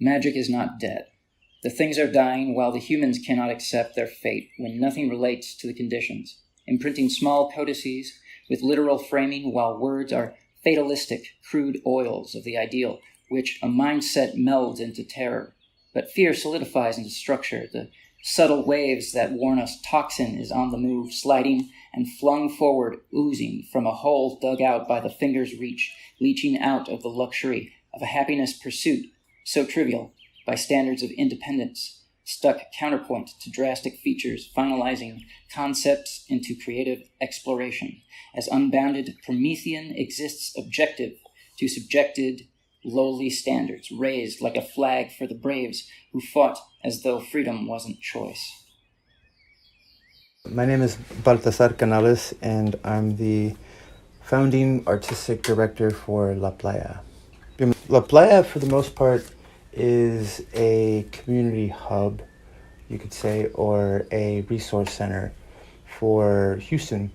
Magic is not dead. The things are dying while the humans cannot accept their fate when nothing relates to the conditions, imprinting small codices with literal framing while words are fatalistic, crude oils of the ideal, which a mindset melds into terror. But fear solidifies into structure, the subtle waves that warn us toxin is on the move, sliding and flung forward, oozing from a hole dug out by the finger's reach, leaching out of the luxury of a happiness pursuit, so trivial, by standards of independence, stuck counterpoint to drastic features, finalizing concepts into creative exploration, as unbounded Promethean exists objective to subjected lowly standards, raised like a flag for the braves who fought as though freedom wasn't choice. My name is Baltasar Canales, and I'm the founding artistic director for La Playa. La Playa, for the most part, is a community hub, you could say, or a resource center for Houston.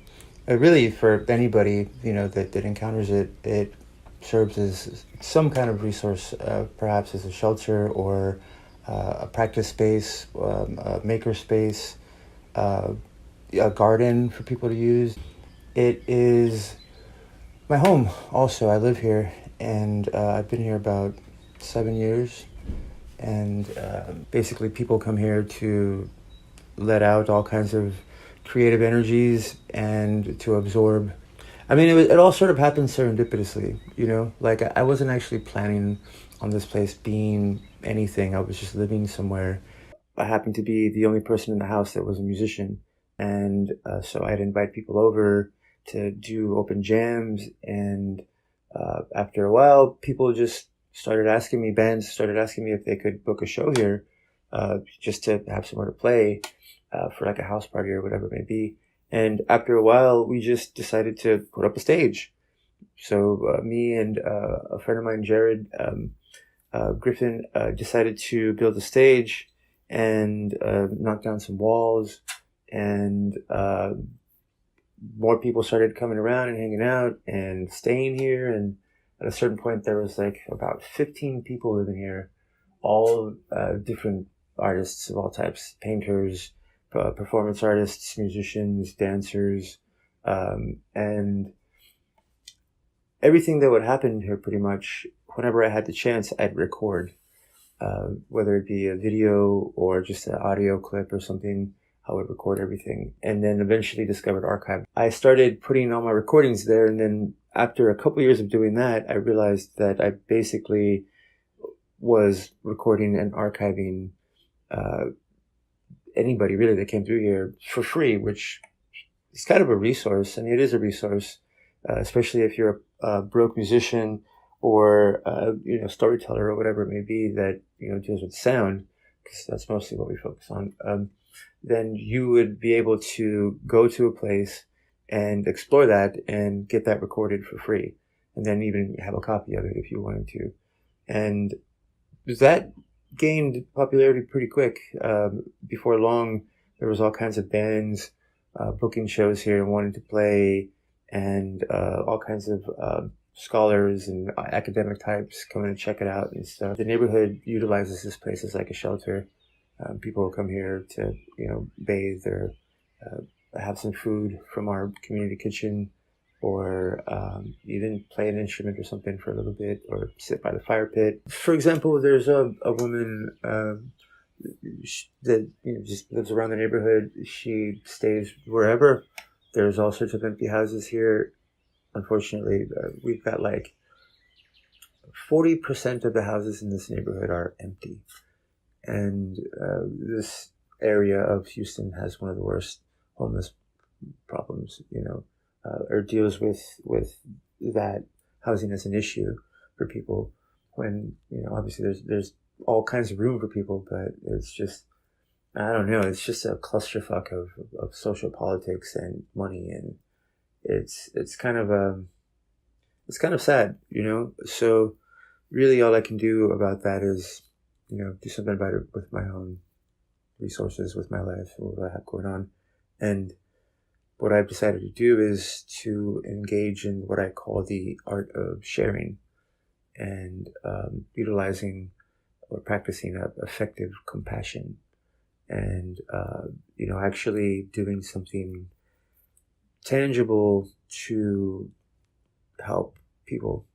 Really, for anybody, that encounters it, it serves as some kind of resource, perhaps as a shelter or a practice space, a maker space, a garden for people to use. It is my home also. I live here, and I've been here about 7 years, and basically people come here to let out all kinds of creative energies and to absorb. I mean, it all sort of happened serendipitously, like I wasn't actually planning on this place being anything. I was just living somewhere. I happened to be the only person in the house that was a musician, and so I'd invite people over to do open jams, and after a while, people just bands started asking me if they could book a show here, just to have somewhere to play, for like a house party or whatever it may be. And after a while, we just decided to put up a stage. So me and a friend of mine, Jared Griffin, decided to build a stage and knock down some walls, and more people started coming around and hanging out and staying here. And at a certain point, there was like about 15 people living here, all different artists of all types, painters, performance artists, musicians, dancers, and everything that would happen here, pretty much whenever I had the chance, I'd record, whether it be a video or just an audio clip or something. I would record everything, and then eventually discovered archive. I started putting all my recordings there, and then after a couple years of doing that, I realized that I basically was recording and archiving anybody really that came through here for free, which is kind of a resource. I mean, it is a resource, especially if you're a broke musician or storyteller or whatever it may be that deals with sound, because that's mostly what we focus on. Then you would be able to go to a place and explore that and get that recorded for free, and then even have a copy of it if you wanted to. And that gained popularity pretty quick. Before long, there was all kinds of bands booking shows here and wanting to play, and all kinds of scholars and academic types coming to check it out and stuff. The neighborhood utilizes this place as like a shelter. People will come here to bathe or have some food from our community kitchen, or even play an instrument or something for a little bit, or sit by the fire pit. For example, there's a woman that just lives around the neighborhood. She stays wherever. There's all sorts of empty houses here. Unfortunately, we've got like 40% of the houses in this neighborhood are empty. And this area of Houston has one of the worst homeless problems, or deals with that housing as an issue for people, when obviously there's all kinds of room for people, but it's just, I don't know, it's just a clusterfuck of social politics and money, and it's kind of sad, so really all I can do about that is do something about it with my own resources, with my life, and what I have going on. And what I've decided to do is to engage in what I call the art of sharing, and utilizing or practicing effective compassion, and actually doing something tangible to help people